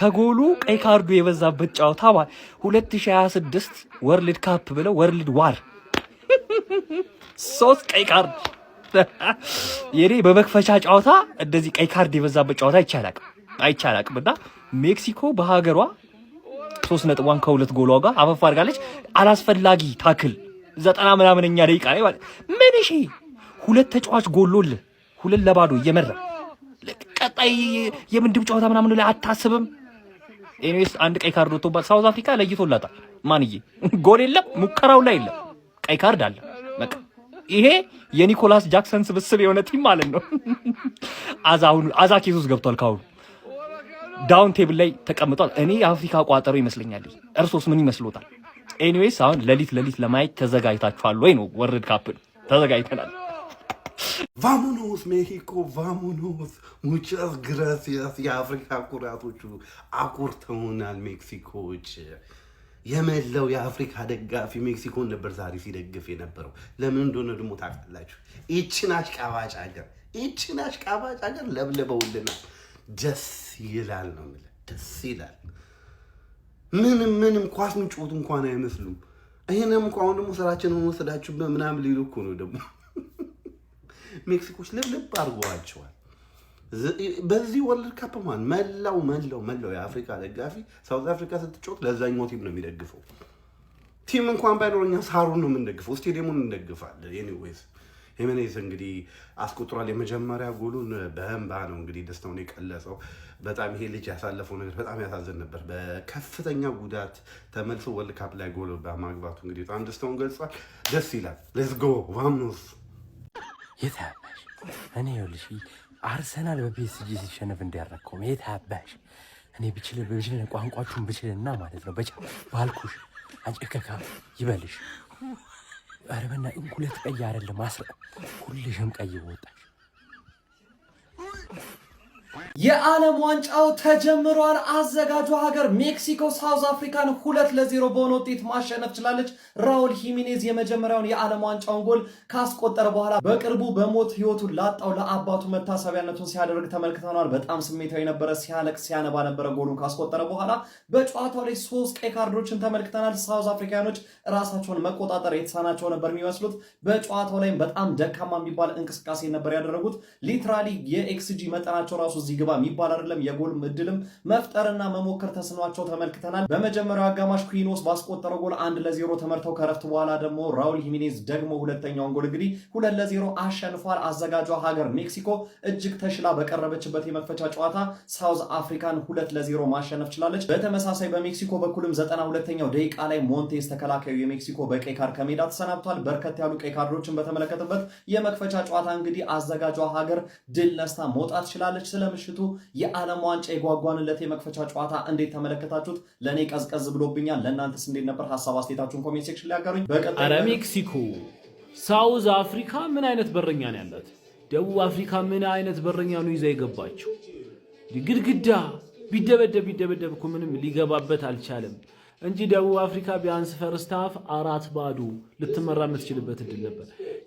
ከጎሉ ቀይ ካርዱ የበዛበት ጨዋታ 2026 ወርልድ ካፕ ብለው ወርልድ ዋር 3 ቀይ ካርድ የኔ በመክፈቻ ጨዋታ እንደዚህ ቀይ ካርድ የበዛበት ጨዋታ አይቻላቅም እና ሜክሲኮ በሀገሯ 3 ነጥቧን ከ2 ጎሏ ጋር አፈፍ አድርጋለች። አላስፈላጊ ታክል 90 ምናምንኛ ደቂቃ ላይ ማለት ምን እሺ 2 ተጫዋች ጎሎል 2-0 እየመራ ቀጣይ የምንድብ ጨዋታ ምናምን ላይ አታስብም። ኤኒዌይስ አንድ ቀይ ካርድ ወጥቶባት ሳውዝ አፍሪካ ለይቶላታል። ማንዬ ጎል የለም ሙከራው ላይ የለም ቀይ ካርድ አለ። በቃ ይሄ የኒኮላስ ጃክሰን ስብስብ የሆነ ቲም ማለት ነው። አዛ ኬሱስ ገብቷል። ካሁን ዳውን ቴብል ላይ ተቀምጧል። እኔ የአፍሪካ ቋጠሮ ይመስለኛል። እርሶስ ምን ይመስሎታል? ኤኒዌይስ አሁን ለሊት ለማየት ተዘጋጅታችኋል ወይ ነው? ወርልድ ካፕ ተዘጋጅተናል። ቫሞኖስ ሜሂኮ ቫሞኖስ ሙቻስ ግራሲያስ። የአፍሪካ ኩራቶቹ አኩርተውናል ሜክሲኮዎች። የመላው የአፍሪካ ደጋፊ ሜክሲኮን ነበር ዛሬ ሲደግፍ የነበረው። ለምን እንደሆነ ደግሞ ታውቃላችሁ? ይችን አሽቃባጭ ሀገር ለብለበውልናል። ደስ ይላል ነው የምልህ፣ ደስ ይላል። ምንም ኳስ ምንጮት እንኳን አይመስሉም። ይሄንም እንኳን ደግሞ ስራችንን ወሰዳችሁ ምናምን ሊሉ እኮ ነው ደግሞ ሜክሲኮች ልብ አድርገዋቸዋል። በዚህ ወርልድ ካፕ ማን መላው የአፍሪካ ደጋፊ ሳውዝ አፍሪካ ስትጮት ለዛኛው ቲም ነው የሚደግፈው። ቲም እንኳን ባይኖርኛ ሳሩን ነው የምንደግፈው፣ ስቴዲየሙን እንደግፋለን። ኤኒዌይስ ሂሜኔዝ እንግዲህ አስቆጥሯል። የመጀመሪያ ጎሉን በእንባ ነው እንግዲህ ደስታውን የቀለጸው። በጣም ይሄ ልጅ ያሳለፈው ነገር በጣም ያሳዝን ነበር። በከፍተኛ ጉዳት ተመልሶ ወርልድ ካፕ ላይ ጎል በማግባቱ እንግዲህ በጣም ደስታውን ገልጿል። ደስ ይላል። ሌትስ ጎ ቫሞኖስ። የታባሽ እኔ ይኸውልሽ አርሰናል በፒኤስጂ ሲሸነፍ እንዲያረከው የታባሽ እኔ ብችል ቋንቋችሁን ብችልና ማለት ነው ባልኩሽ አንጨከካ ይበልሽ። ኧረ በእናትህ 2 ቀይ አይደለም ሁልሽም ቀይ ወጣሽ። የዓለም ዋንጫው ተጀምሯል። አዘጋጁ ሀገር ሜክሲኮ ሳውዝ አፍሪካን 2-0 በሆነ ውጤት ማሸነፍ ችላለች። ራውል ሂሜኔዝ የመጀመሪያውን የዓለም ዋንጫውን ጎል ካስቆጠረ በኋላ በቅርቡ በሞት ህይወቱን ላጣው ለአባቱ መታሰቢያነቱን ሲያደርግ ተመልክተናል። በጣም ስሜታዊ ነበረ፣ ሲያለቅስ ሲያነባ ነበረ። ጎሉን ካስቆጠረ በኋላ በጨዋታው ላይ 3 ቀይ ካርዶችን ተመልክተናል። ሳውዝ አፍሪካኖች ራሳቸውን መቆጣጠር የተሳናቸው ነበር የሚመስሉት። በጨዋታው ላይም በጣም ደካማ የሚባል እንቅስቃሴ ነበር ያደረጉት። ሊትራሊ የኤክስጂ መጠናቸው ራሱ እዚህ ግባ የሚባል አይደለም። የጎል እድልም መፍጠርና መሞከር ተስኗቸው ተመልክተናል። በመጀመሪያው አጋማሽ ኩዊኖስ ባስቆጠረው ጎል 1-0 ተመርተው ከረፍት በኋላ ደግሞ ራውል ሂሜኔዝ ደግሞ ሁለተኛውን ጎል እንግዲህ 2-0 አሸንፏል። አዘጋጇ ሀገር ሜክሲኮ እጅግ ተሽላ በቀረበችበት የመክፈቻ ጨዋታ ሳውዝ አፍሪካን 2-0 ማሸነፍ ችላለች። በተመሳሳይ በሜክሲኮ በኩልም 92ኛው ደቂቃ ላይ ሞንቴስ ተከላካዩ የሜክሲኮ በቀይ ካርድ ከሜዳ ተሰናብቷል። በርከት ያሉ ቀይ ካርዶችን በተመለከተበት የመክፈቻ ጨዋታ እንግዲህ አዘጋጇ ሀገር ድል ነስታ መውጣት ችላለች። ስለምሽቱ የዓለም ዋንጫ የጓጓንለት የመክፈቻ ጨዋታ እንዴት ተመለከታችሁት? ለኔ ቀዝቀዝ ብሎብኛል። ለእናንተስ እንዴት ነበር? ሀሳብ አስተያየታችሁን ኮሜንት ሴክሽን ላይ አጋሩኝ። አረ ሜክሲኮ ሳውዝ አፍሪካ ምን አይነት በረኛ ነው ያላት? ደቡብ አፍሪካ ምን አይነት በረኛ ነው ይዛ የገባችው? ግድግዳ ቢደበደብ እኮ ምንም ሊገባበት አልቻለም እንጂ ደቡብ አፍሪካ ቢያንስ ፈርስት ሃፍ 4-0 ልትመራ የምትችልበት እድል ነበር።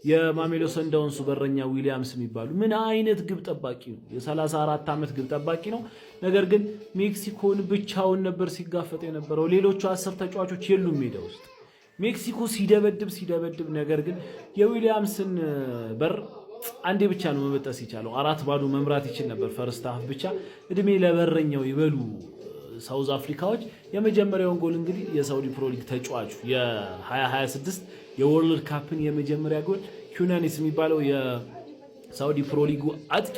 የማሜሎ ሰንዳውንሱ በረኛ ዊሊያምስ የሚባሉ ምን አይነት ግብ ጠባቂ ነው! የ34 ዓመት ግብ ጠባቂ ነው። ነገር ግን ሜክሲኮን ብቻውን ነበር ሲጋፈጥ የነበረው። ሌሎቹ 10 ተጫዋቾች የሉም ሜዳ ውስጥ። ሜክሲኮ ሲደበድብ፣ ነገር ግን የዊሊያምስን በር አንዴ ብቻ ነው መበጠስ ይቻለው። 4-0 መምራት ይችል ነበር ፈርስት ሃፍ ብቻ። እድሜ ለበረኛው ይበሉ ሳውዝ አፍሪካዎች። የመጀመሪያውን ጎል እንግዲህ የሳውዲ ፕሮ ሊግ ተጫዋቹ የ2026 የወርልድ ካፕን የመጀመሪያ ጎል ኪናኒስ የሚባለው የሳውዲ ፕሮ ሊጉ አጥቂ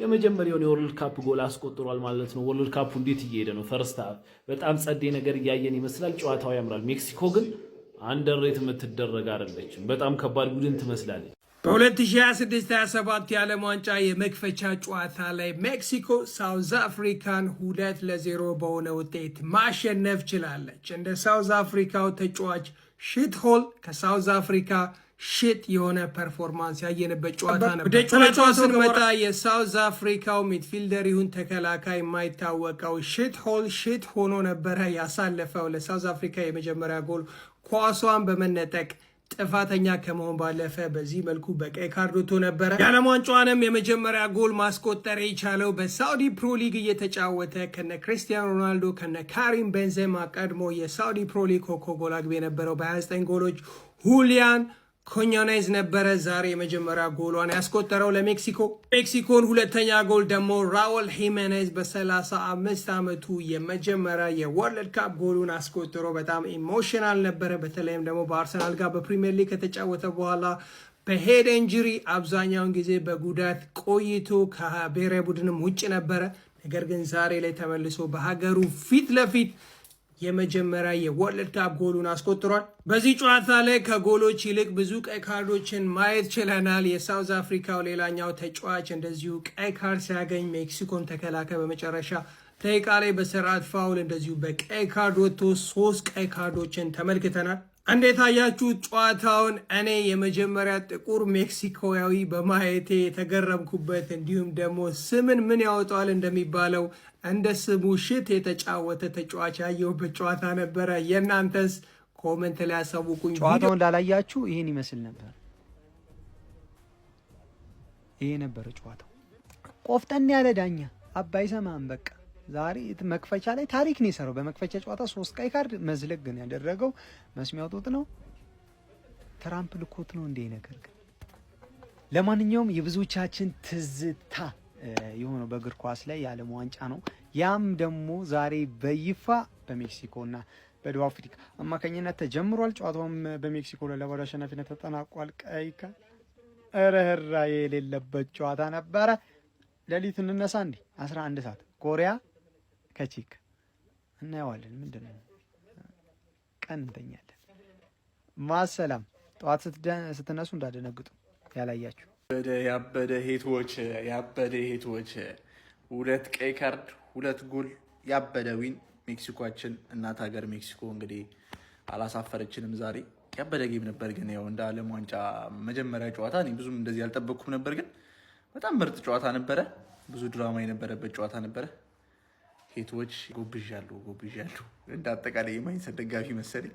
የመጀመሪያውን የወርልድ ካፕ ጎል አስቆጥሯል ማለት ነው። ወርልድ ካፑ እንዴት እየሄደ ነው? ፈርስት ሃፍ በጣም ጸዴ ነገር እያየን ይመስላል። ጨዋታው ያምራል። ሜክሲኮ ግን አንደርሬት የምትደረግ አይደለችም። በጣም ከባድ ቡድን ትመስላለች። በ2026-27 የዓለም ዋንጫ የመክፈቻ ጨዋታ ላይ ሜክሲኮ ሳውዝ አፍሪካን 2-0 በሆነ ውጤት ማሸነፍ ችላለች። እንደ ሳውዝ አፍሪካው ተጫዋች ሽትሆል ከሳውዝ አፍሪካ ሽት የሆነ ፐርፎርማንስ ያየንበት ጨዋታ ነበር። ወደ ጨዋታው ስንመጣ የሳውዝ አፍሪካው ሚድፊልደር ይሁን ተከላካይ የማይታወቀው ሽት ሆኖ ነበረ ያሳለፈው። ለሳውዝ አፍሪካ የመጀመሪያ ጎል ኳሷን በመነጠቅ ጥፋተኛ ከመሆን ባለፈ በዚህ መልኩ በቀይ ካርድ ወጥቶ ነበረ። የዓለም ዋንጫውንም የመጀመሪያ ጎል ማስቆጠር የቻለው በሳውዲ ፕሮ ሊግ እየተጫወተ ከነ ክሪስቲያኖ ሮናልዶ ከነ ካሪም ቤንዜማ ቀድሞ የሳውዲ ፕሮ ሊግ ኮከብ ጎል አግቢ የነበረው በ29 ጎሎች ሁሊያን ኮኛናይዝ ነበረ ዛሬ የመጀመሪያ ጎሏን ያስቆጠረው ለሜክሲኮ። ሜክሲኮን ሁለተኛ ጎል ደግሞ ራውል ሂሜኔዝ በ35 ዓመቱ የመጀመሪያ የወርልድ ካፕ ጎሉን አስቆጥሮ በጣም ኢሞሽናል ነበረ። በተለይም ደግሞ በአርሰናል ጋር በፕሪሚየር ሊግ ከተጫወተ በኋላ በሄድ ኢንጁሪ አብዛኛውን ጊዜ በጉዳት ቆይቶ ከብሔራዊ ቡድንም ውጭ ነበረ። ነገር ግን ዛሬ ላይ ተመልሶ በሀገሩ ፊት ለፊት የመጀመሪያ የወርልድ ካፕ ጎሉን አስቆጥሯል። በዚህ ጨዋታ ላይ ከጎሎች ይልቅ ብዙ ቀይ ካርዶችን ማየት ችለናል። የሳውዝ አፍሪካው ሌላኛው ተጫዋች እንደዚሁ ቀይ ካርድ ሲያገኝ ሜክሲኮን ተከላካይ በመጨረሻ ደቂቃ ላይ በስርዓት ፋውል እንደዚሁ በቀይ ካርድ ወጥቶ 3 ቀይ ካርዶችን ተመልክተናል። እንዴት አያችሁት ጨዋታውን? እኔ የመጀመሪያ ጥቁር ሜክሲኮያዊ በማየቴ የተገረምኩበት እንዲሁም ደግሞ ስምን ምን ያወጣዋል እንደሚባለው እንደ ስሙ ሽት የተጫወተ ተጫዋች ያየሁበት ጨዋታ ነበረ። የእናንተስ? ኮመንት ላይ ያሳውቁኝ። ጨዋታውን እንዳላያችሁ ይሄን ይመስል ነበር። ይሄ ነበር ጨዋታው። ቆፍጠን ያለ ዳኛ አባይ ሰማን። በቃ ዛሬ መክፈቻ ላይ ታሪክ ነው የሰራው። በመክፈቻ ጨዋታ 3 ቀይ ካርድ መዝለግ ግን ያደረገው መስሚያው ጡት ነው። ትራምፕ ልኮት ነው እንዴ ነገር ግን። ለማንኛውም የብዙዎቻችን ትዝታ የሆነው በእግር ኳስ ላይ የዓለም ዋንጫ ነው። ያም ደግሞ ዛሬ በይፋ በሜክሲኮና በደቡብ አፍሪካ አማካኝነት ተጀምሯል። ጨዋታውም በሜክሲኮ ለባዶ አሸናፊነት ተጠናቋል። ቀይ ካርድ ርህራሄ የሌለበት ጨዋታ ነበረ። ሌሊት እንነሳ እንዴ 11 ሰዓት ኮሪያ ከቼክ እናየዋለን። ምንድነው ቀን እንተኛለን። ማሰላም ጠዋት ስትነሱ እንዳደነግጡ ያላያችሁ ያበደ ሄቶች 2 ቀይ ካርድ 2 ጎል ያበደ ዊን። ሜክሲኮችን እናት ሀገር ሜክሲኮ እንግዲህ አላሳፈረችንም ዛሬ። ያበደ ጌም ነበር ግን ያው እንደ ዓለም ዋንጫ መጀመሪያ ጨዋታ እኔ ብዙም እንደዚህ ያልጠበቅኩም ነበር፣ ግን በጣም ምርጥ ጨዋታ ነበረ። ብዙ ድራማ የነበረበት ጨዋታ ነበረ። ሄቶች ጎብዣሉ እንደ አጠቃላይ የማይንሰር ደጋፊ መሰለኝ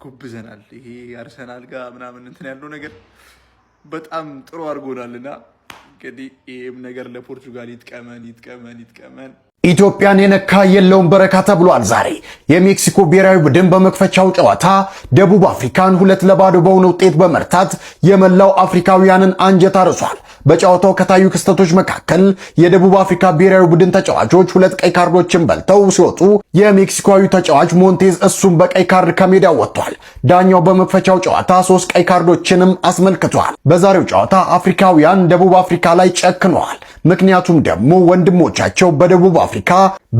ጎብዘናል። ይሄ አርሰናል ጋር ምናምን እንትን ያለው ነገር በጣም ጥሩ አድርጎናልና እንግዲህ ይህም ነገር ለፖርቹጋል ይጥቀመን። ኢትዮጵያን የነካ የለውም በረካ ተብሏል። ዛሬ የሜክሲኮ ብሔራዊ ቡድን በመክፈቻው ጨዋታ ደቡብ አፍሪካን 2-0 በሆነ ውጤት በመርታት የመላው አፍሪካውያንን አንጀት አርሷል። በጨዋታው ከታዩ ክስተቶች መካከል የደቡብ አፍሪካ ብሔራዊ ቡድን ተጫዋቾች 2 ቀይ ካርዶችን በልተው ሲወጡ የሜክሲኮዊ ተጫዋች ሞንቴዝ እሱም በቀይ ካርድ ከሜዳ ወጥቷል። ዳኛው በመክፈቻው ጨዋታ 3 ቀይ ካርዶችንም አስመልክቷል። በዛሬው ጨዋታ አፍሪካውያን ደቡብ አፍሪካ ላይ ጨክነዋል። ምክንያቱም ደግሞ ወንድሞቻቸው በደቡብ አፍሪካ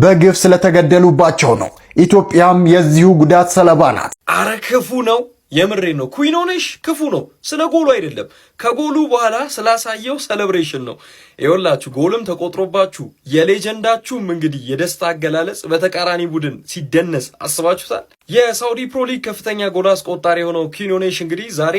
በግፍ ስለተገደሉባቸው ነው። ኢትዮጵያም የዚሁ ጉዳት ሰለባ ናት። አረ ክፉ ነው፣ የምሬ ነው። ኩዊኖንሽ ክፉ ነው። ስለ ጎሉ አይደለም፣ ከጎሉ በኋላ ስላሳየው ሴሌብሬሽን ነው። ይኸውላችሁ ጎልም ተቆጥሮባችሁ የሌጀንዳችሁም እንግዲህ የደስታ አገላለጽ በተቃራኒ ቡድን ሲደነስ አስባችሁታል። የሳውዲ ፕሮ ሊግ ከፍተኛ ጎል አስቆጣሪ የሆነው ኩዊኖንሽ እንግዲህ ዛሬ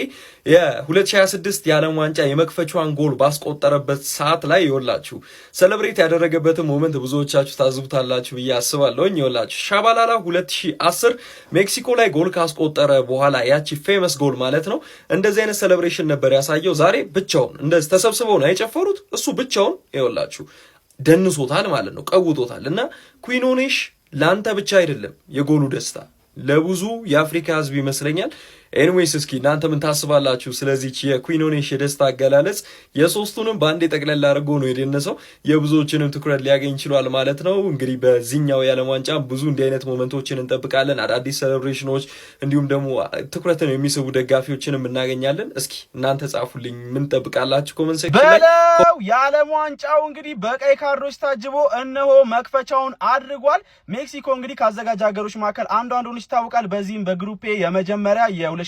የ2026 የዓለም ዋንጫ የመክፈቻዋን ጎል ባስቆጠረበት ሰዓት ላይ ይኸውላችሁ ሴሌብሬት ያደረገበትን ሞመንት ብዙዎቻችሁ ታዝቡታላችሁ ብዬ አስባለሁ። ይኸውላችሁ ሻባላላ 2010 ሜክሲኮ ላይ ጎል ካስቆጠረ በኋላ ያቺ ፌመስ ጎል ማለት ነው እንደዚህ አይነት ሴሌብሬሽን ነበር ያሳየው። ዛሬ ብቻውን እንደዚህ ተሰብስበው ነው የጨፈሩት። እሱ ብቻውን ይኸውላችሁ ደንሶታል ማለት ነው፣ ቀውጦታል። እና ኩዊኖንሽ ላንተ ብቻ አይደለም የጎሉ ደስታ ለብዙ የአፍሪካ ሕዝብ ይመስለኛል። ኤኒዌይስ እስኪ እናንተ ምን ታስባላችሁ ስለዚህች የኩዊኖንሽ የደስታ አገላለጽ? የሶስቱንም በአንድ ጠቅለል አድርጎ ነው የደነሰው። የብዙዎችንም ትኩረት ሊያገኝ ችሏል ማለት ነው። እንግዲህ በዚህኛው የዓለም ዋንጫ ብዙ እንዲህ አይነት ሞመንቶችን እንጠብቃለን። አዳዲስ ሴሌብሬሽኖች እንዲሁም ደግሞ ትኩረትን የሚስቡ ደጋፊዎችንም እናገኛለን። እስኪ እናንተ ጻፉልኝ፣ ምን ጠብቃላችሁ? ኮመንት ሴክሽን ላይ የዓለም ዋንጫው እንግዲህ በቀይ ካርዶች ታጅቦ እነሆ መክፈቻውን አድርጓል። ሜክሲኮ እንግዲህ ካዘጋጅ ሀገሮች መካከል አንዷ እንደሆነች ይታወቃል። በዚህም በግሩፕ ኤ የመጀመሪያ የ2026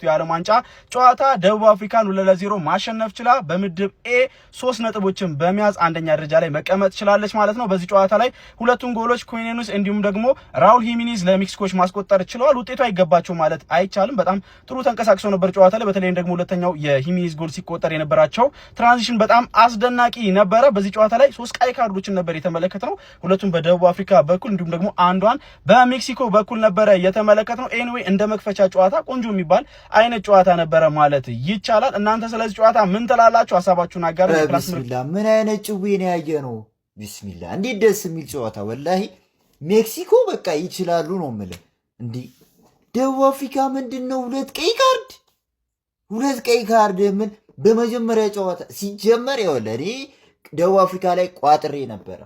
የዓለም ዋንጫ ጨዋታ ደቡብ አፍሪካን 2-0 ማሸነፍ ችላ በምድብ ኤ 3 ነጥቦችን በመያዝ አንደኛ ደረጃ ላይ መቀመጥ ችላለች ማለት ነው። በዚህ ጨዋታ ላይ ሁለቱን ጎሎች ኩዊኖንሽ እንዲሁም ደግሞ ራውል ሂሜኔዝ ለሜክሲኮች ማስቆጠር ችለዋል። ውጤቱ አይገባቸው ማለት አይቻልም። በጣም ጥሩ ተንቀሳቅሰው ነበር ጨዋታ ላይ። በተለይም ደግሞ ሁለተኛው የሂሜኔዝ ጎል ሲቆጠር የነበራቸው ትራንዚሽን በጣም አስደናቂ ነበረ። በዚህ ጨዋታ ላይ 3 ቀይ ካርዶችን ነበር የተመለከተነው። ሁለቱም በደቡብ አፍሪካ በኩል እንዲሁም ደግሞ አንዷን በሜክሲኮ በኩል ነበረ የተመለከተነው። ኤኒዌይ እንደ መክፈቻ ጨዋታ ቆንጆ የሚባል አይነት ጨዋታ ነበረ ማለት ይቻላል። እናንተ ስለዚህ ጨዋታ ምን ትላላችሁ? ሀሳባችሁን አጋሩ። ቢስሚላህ ምን አይነት ጭዌ ነው ያየነው? ቢስሚላህ እንዴት ደስ የሚል ጨዋታ ወላሂ። ሜክሲኮ በቃ ይችላሉ ነው የምልህ። እንዴ ደቡብ አፍሪካ ምንድነው 2 ቀይ ካርድ ምን በመጀመሪያ ጨዋታ ሲጀመር ይወለ እኔ ደቡብ አፍሪካ ላይ ቋጥሬ ነበረ።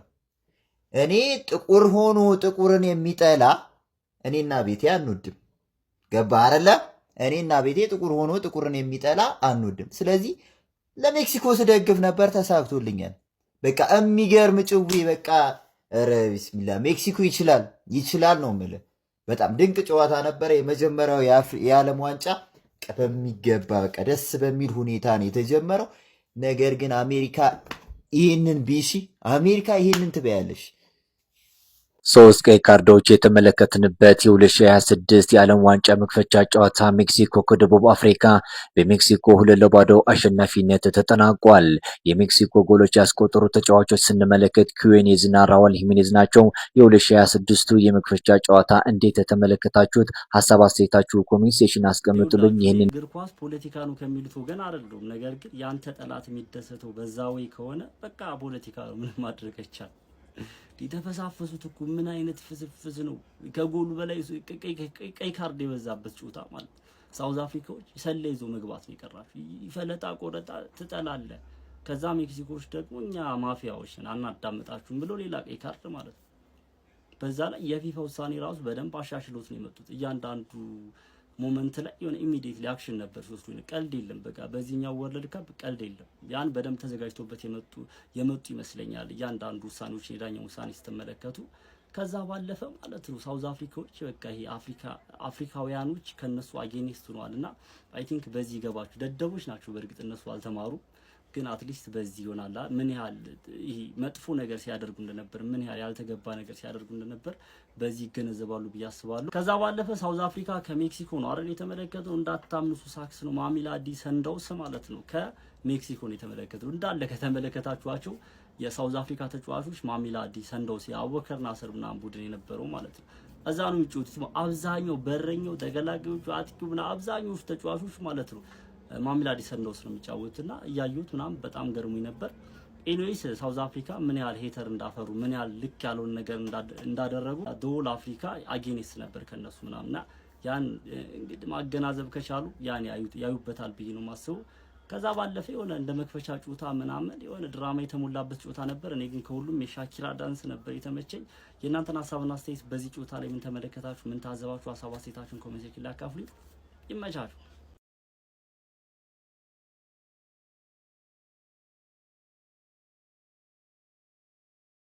እኔ ጥቁር ሆኖ ጥቁርን የሚጠላ እኔና ቤቴ አንወድም። ገባ አይደለ? እኔና ቤቴ ጥቁር ሆኖ ጥቁርን የሚጠላ አንወድም። ስለዚህ ለሜክሲኮ ስደግፍ ነበር፣ ተሳክቶልኛል። በቃ የሚገርም ጭዌ በቃ ኧረ ቢስሚላህ ሜክሲኮ ይችላል ነው የምልህ። በጣም ድንቅ ጨዋታ ነበረ። የመጀመሪያው የዓለም ዋንጫ በሚገባ በቃ ደስ በሚል ሁኔታ ነው የተጀመረው። ነገር ግን አሜሪካ ይህንን ትበያለሽ። 3 ቀይ ካርዶች የተመለከትንበት የ2026 የዓለም ዋንጫ መክፈቻ ጨዋታ ሜክሲኮ ከደቡብ አፍሪካ በሜክሲኮ 2-0 አሸናፊነት ተጠናቋል። የሜክሲኮ ጎሎች ያስቆጠሩ ተጫዋቾች ስንመለከት ኩዌኔዝ እና ራውል ሂሜኔዝ ናቸው። የ2026ቱ የመክፈቻ ጨዋታ እንዴት ተመለከታችሁት? ሀሳብ አስተያየታችሁ ኮሜንት ሴክሽን አስቀምጡልኝ። ይሄንን እግር ኳስ ፖለቲካ ነው ከሚሉት ወገን አይደለም። ነገር ግን ያንተ ጠላት የሚደሰተው በዛ ወይ ከሆነ በቃ ፖለቲካ ነው፣ ምን ማድረግ አይቻልም። የተፈሳፈሱት እኮ ምን አይነት ፍስፍስ ነው! ከጎሉ በላይ ቀይ ካርድ የበዛበት ጨዋታ ማለት ሳውዝ አፍሪካዎች ሰለ ይዞ መግባት ነው የቀራችሁ። ይፈለጣ ቆረጣ ትጠላለ። ከዛ ሜክሲኮዎች ደግሞ እኛ ማፊያዎች አናዳምጣችሁም ብሎ ሌላ ቀይ ካርድ ማለት ነው። በዛ ላይ የፊፋ ውሳኔ ራሱ በደንብ አሻሽሎት ነው የመጡት። እያንዳንዱ ሞመንት ላይ የሆነ ኢሚዲየትሊ አክሽን ነበር ሶስቱ ነው። ቀልድ የለም። በቃ በዚህኛው ወርልድ ካፕ ቀልድ የለም። ያን በደንብ ተዘጋጅቶበት የመጡ ይመስለኛል እያንዳንዱ ውሳኔዎች፣ የዳኛው ውሳኔ ስትመለከቱ። ከዛ ባለፈ ማለት ነው ሳውዝ አፍሪካዎች በቃ ይሄ አፍሪካውያኖች ከነሱ አጌኒስት ሆነዋልና አይ ቲንክ በዚህ ይገባችሁ። ደደቦች ናቸው በእርግጥ እነሱ አልተማሩ፣ ግን አትሊስት በዚህ ይሆናል ምን ያህል ይሄ መጥፎ ነገር ሲያደርጉ እንደነበር፣ ምን ያህል ያልተገባ ነገር ሲያደርጉ እንደነበር በዚህ ይገነዘባሉ ብዬ አስባለሁ። ከዛ ባለፈ ሳውዝ አፍሪካ ከሜክሲኮ ነው አይደል የተመለከተው። እንዳታምኑ ሳክስ ነው ማሚላዲ ሰንዳውስ ማለት ነው ከሜክሲኮ ነው የተመለከተው። እንዳለ ከተመለከታችኋቸው የሳውዝ አፍሪካ ተጫዋቾች ማሚላዲ ሰንዳውስ የአቡበከር ናስር ምናምን ቡድን የነበረው ማለት ነው እዛ ነው የሚጫወቱት። አብዛኛው በረኛው፣ ተገላጋዮቹ፣ አጥቂው ምናምን አብዛኞቹ ተጫዋቾች ማለት ነው ማሚላዲ ሰንዳውስ ነው የሚጫወቱትና እያዩት ምናምን በጣም ገርሞኝ ነበር። ኤኒዌይስ ሳውዝ አፍሪካ ምን ያህል ሄተር እንዳፈሩ ምን ያህል ልክ ያለውን ነገር እንዳደረጉ ዶል አፍሪካ አጌኔስ ነበር ከነሱ ምናምንና ያን እንግዲህ ማገናዘብ ከቻሉ ያን ያዩበታል ብዬ ነው ማስበው። ከዛ ባለፈ የሆነ እንደ መክፈቻ ጨዋታ ምናምን የሆነ ድራማ የተሞላበት ጨዋታ ነበር። እኔ ግን ከሁሉም የሻኪራ ዳንስ ነበር የተመቸኝ። የእናንተን ሀሳብና አስተያየት በዚህ ጨዋታ ላይ ምን ተመለከታችሁ? ምን ታዘባችሁ? ሀሳብ አስተያየታችሁን ኮሜንት ላይ አካፍሉኝ። ይመቻችሁ።